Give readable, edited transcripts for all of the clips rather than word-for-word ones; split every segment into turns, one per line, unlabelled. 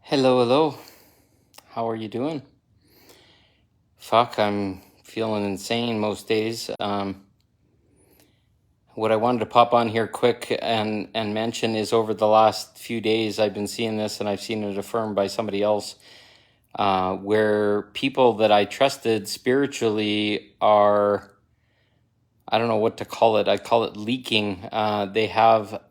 Hello, hello. How are you doing? Fuck, I'm feeling insane most days. What I wanted to pop on here quick and mention is over the last few days, I've been seeing this and I've seen it affirmed by somebody else, where people that I trusted spiritually are, I don't know what to call it. I call it leaking. They have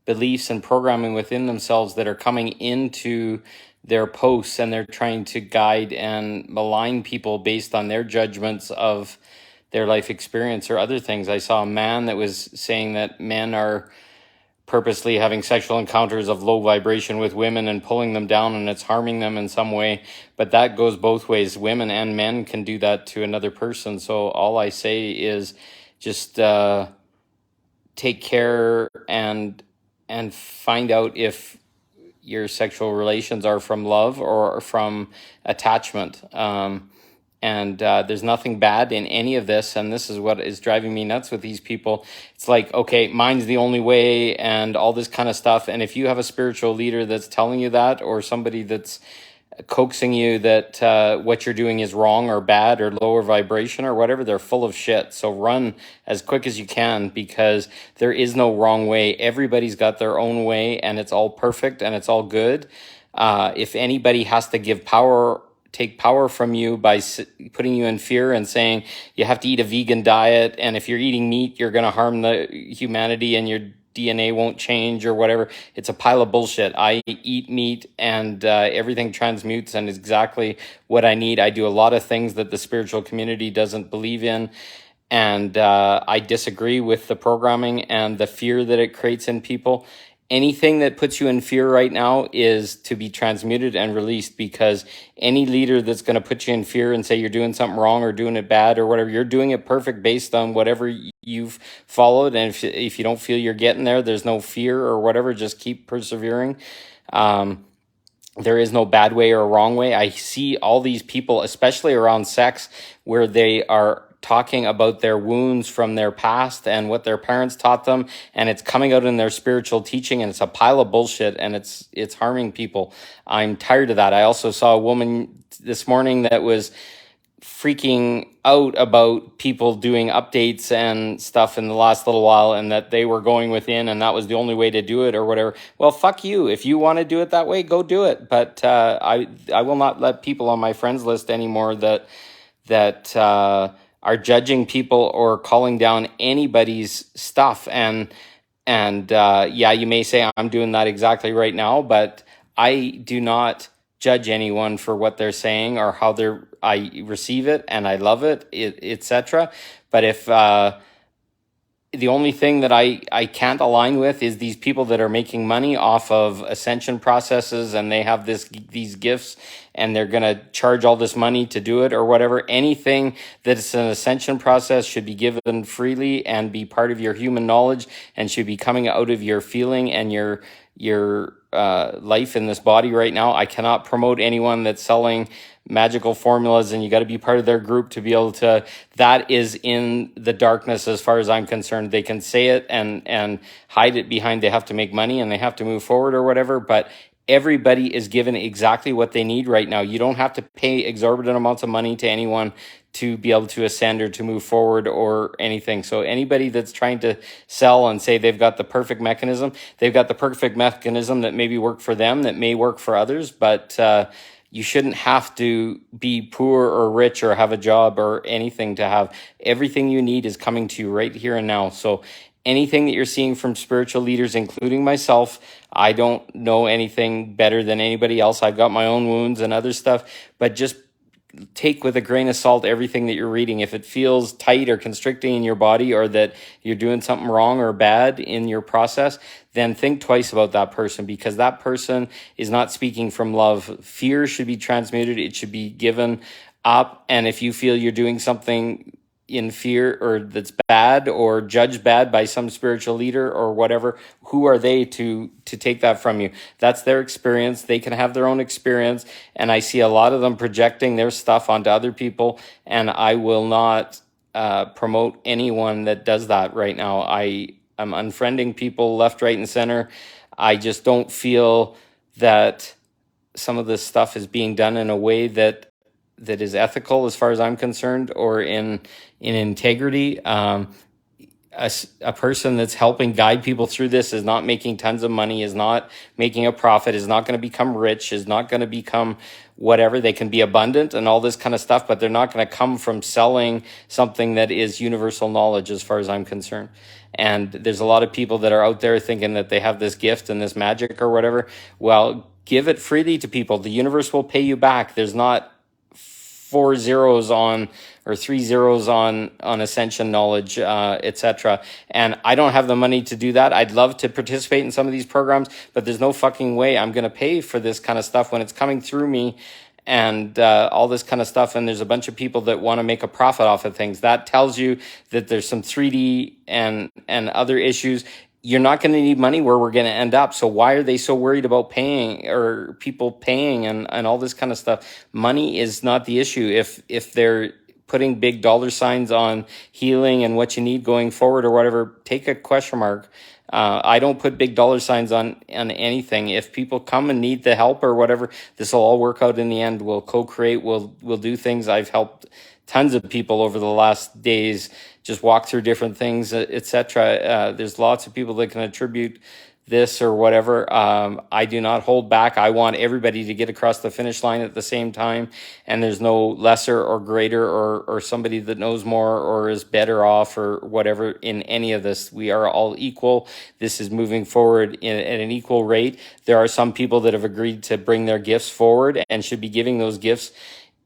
beliefs and programming within themselves that are coming into their posts, and they're trying to guide and malign people based on their judgments of their life experience or other things. I saw a man that was saying that men are purposely having sexual encounters of low vibration with women and pulling them down, and it's harming them in some way. But that goes both ways. Women and men can do that to another person. So all I say is just take care and find out if your sexual relations are from love or from attachment. And there's nothing bad in any of this. And this is what is driving me nuts with these people. It's like, okay, mine's the only way and all this kind of stuff. And if you have a spiritual leader that's telling you that, or somebody that's coaxing you that what you're doing is wrong or bad or lower vibration or whatever, they're full of shit. So run as quick as you can, because there is no wrong way. Everybody's got their own way, and it's all perfect and it's all good. If anybody has to take power from you by putting you in fear and saying you have to eat a vegan diet, and if you're eating meat, you're going to harm the humanity and your DNA won't change or whatever. It's a pile of bullshit. I eat meat and everything transmutes and is exactly what I need. I do a lot of things that the spiritual community doesn't believe in. And I disagree with the programming and the fear that it creates in people. Anything that puts you in fear right now is to be transmuted and released, because any leader that's going to put you in fear and say you're doing something wrong or doing it bad or whatever, you're doing it perfect based on whatever you've followed. And if you don't feel you're getting there, there's no fear or whatever, just keep persevering. There is no bad way or wrong way. I see all these people, especially around sex, where they are talking about their wounds from their past and what their parents taught them, and it's coming out in their spiritual teaching, and it's a pile of bullshit, and it's harming people. I'm tired of that. I also saw a woman this morning that was freaking out about people doing updates and stuff in the last little while, and that they were going within and that was the only way to do it or whatever. Well, fuck you. If you want to do it that way, go do it. But I will not let people on my friends list anymore that are judging people or calling down anybody's stuff. And yeah, you may say I'm doing that exactly right now, but I do not judge anyone for what they're saying or how I receive it, and I love it, etc. But if the only thing that I can't align with is these people that are making money off of ascension processes, and they have these gifts, and they're going to charge all this money to do it or whatever. Anything that is an ascension process should be given freely and be part of your human knowledge, and should be coming out of your feeling and your life in this body right now. I cannot promote anyone that's selling magical formulas and you got to be part of their group to be able to. That is in the darkness as far as I'm concerned. They can say it and hide it behind they have to make money and they have to move forward or whatever, but everybody is given exactly what they need right now. You don't have to pay exorbitant amounts of money to anyone to be able to ascend or to move forward or anything. So anybody that's trying to sell and say they've got the perfect mechanism, they've got the perfect mechanism that maybe work for them, that may work for others, but you shouldn't have to be poor or rich or have a job or anything to have. Everything you need is coming to you right here and now. So anything that you're seeing from spiritual leaders, including myself, I don't know anything better than anybody else. I've got my own wounds and other stuff, but just take with a grain of salt everything that you're reading. If it feels tight or constricting in your body, or that you're doing something wrong or bad in your process, then think twice about that person, because that person is not speaking from love. Fear should be transmuted. It should be given up. And if you feel you're doing something in fear or that's bad or judged bad by some spiritual leader or whatever, who are they to take that from you? That's their experience. They can have their own experience, and I see a lot of them projecting their stuff onto other people, and I will not promote anyone that does that right now. I am unfriending people left, right, and center. I just don't feel that some of this stuff is being done in a way that is ethical as far as I'm concerned, or in integrity. A person that's helping guide people through this is not making tons of money, is not making a profit, is not going to become rich, is not going to become whatever. They can be abundant and all this kind of stuff, but they're not going to come from selling something that is universal knowledge as far as I'm concerned. And there's a lot of people that are out there thinking that they have this gift and this magic or whatever. Well, give it freely to people. The universe will pay you back. There's not 4 zeros on or 3 zeros on ascension knowledge, etc. And I don't have the money to do that. I'd love to participate in some of these programs, but there's no fucking way I'm going to pay for this kind of stuff when it's coming through me, and all this kind of stuff. And there's a bunch of people that want to make a profit off of things. That tells you that there's some 3D and other issues. You're not going to need money where we're going to end up. So why are they so worried about paying, or people paying and all this kind of stuff? Money is not the issue. If they're putting big dollar signs on healing and what you need going forward or whatever, take a question mark. I don't put big dollar signs on anything. If people come and need the help or whatever, this will all work out in the end. We'll co-create. We'll do things. I've helped tons of people over the last days just walk through different things, etc. There's lots of people that can attribute this or whatever. I do not hold back. I want everybody to get across the finish line at the same time, and there's no lesser or greater or somebody that knows more or is better off or whatever in any of this. We are all equal. This is moving forward at an equal rate. There are some people that have agreed to bring their gifts forward and should be giving those gifts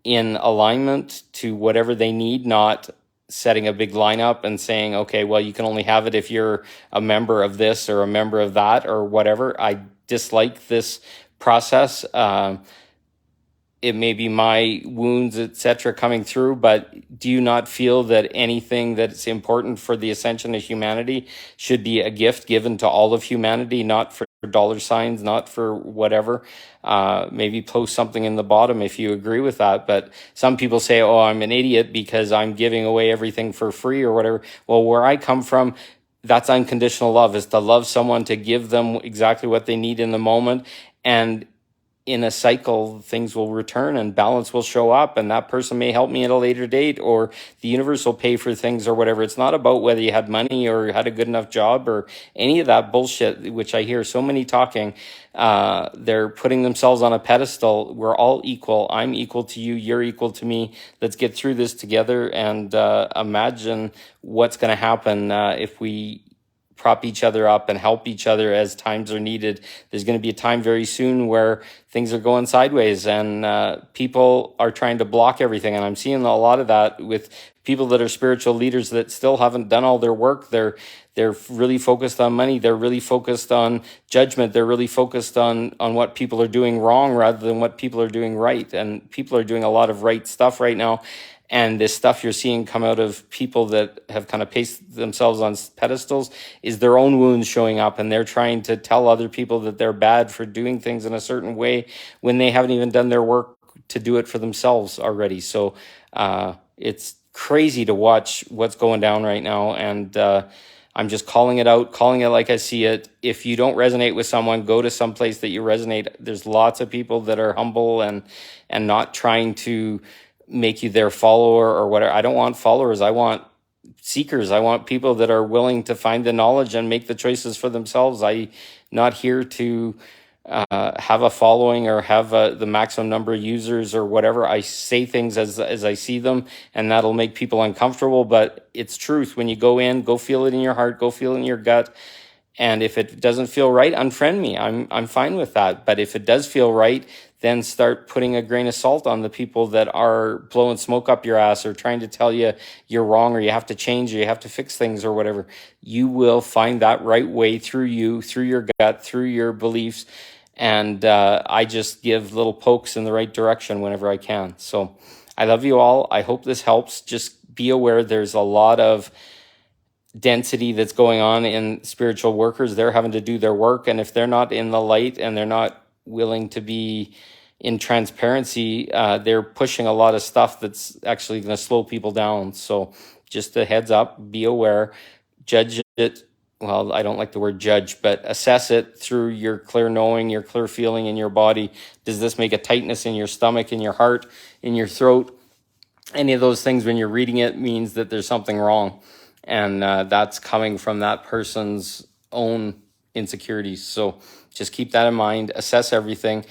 in alignment to whatever they need, not setting a big lineup and saying, okay, well, you can only have it if you're a member of this or a member of that or whatever. I dislike this process. It may be my wounds, etc., coming through, but do you not feel that anything that's important for the ascension of humanity should be a gift given to all of humanity, not for dollar signs, not for whatever? Maybe post something in the bottom if you agree with that. But some people say, oh, I'm an idiot because I'm giving away everything for free or whatever. Well, where I come from, that's unconditional love, is to love someone, to give them exactly what they need in the moment. And in a cycle, things will return and balance will show up, and that person may help me at a later date, or the universe will pay for things or whatever. It's not about whether you had money or had a good enough job or any of that bullshit, which I hear so many talking. They're putting themselves on a pedestal. We're all equal. I'm equal to you. You're equal to me. Let's get through this together and imagine what's going to happen if we prop each other up and help each other as times are needed. There's going to be a time very soon where things are going sideways and people are trying to block everything. And I'm seeing a lot of that with people that are spiritual leaders that still haven't done all their work. They're really focused on money. They're really focused on judgment. They're really focused on what people are doing wrong rather than what people are doing right. And people are doing a lot of right stuff right now. And this stuff you're seeing come out of people that have kind of pasted themselves on pedestals is their own wounds showing up, and they're trying to tell other people that they're bad for doing things in a certain way when they haven't even done their work to do it for themselves already. So it's crazy to watch what's going down right now, and I'm just calling it out, calling it like I see it. If you don't resonate with someone, go to some place that you resonate. There's lots of people that are humble and not trying to make you their follower or whatever. I don't want followers. I want seekers. I want people that are willing to find the knowledge and make the choices for themselves. I'm not here to have a following or have the maximum number of users or whatever. I say things as I see them, and that'll make people uncomfortable, but it's truth. When you go in, go feel it in your heart, go feel it in your gut. And if it doesn't feel right, unfriend me. I'm fine with that. But if it does feel right, then start putting a grain of salt on the people that are blowing smoke up your ass or trying to tell you you're wrong or you have to change or you have to fix things or whatever. You will find that right way through you, through your gut, through your beliefs. And I just give little pokes in the right direction whenever I can. So I love you all. I hope this helps. Just be aware there's a lot of density that's going on in spiritual workers. They're having to do their work, and if they're not in the light and they're not willing to be in transparency, they're pushing a lot of stuff that's actually going to slow people down. So just a heads up, be aware, judge it well, I don't like the word judge, but assess it through your clear knowing, your clear feeling in your body. Does this make a tightness in your stomach, in your heart, in your throat? Any of those things, when you're reading it, means that there's something wrong. And that's coming from that person's own insecurities. So just keep that in mind, assess everything,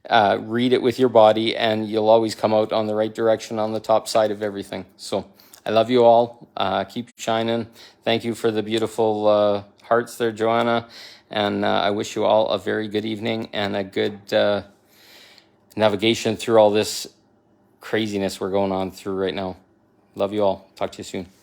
read it with your body, and you'll always come out on the right direction on the top side of everything. So I love you all. Keep shining. Thank you for the beautiful hearts there, Joanna. And I wish you all a very good evening and a good navigation through all this craziness we're going on through right now. Love you all. Talk to you soon.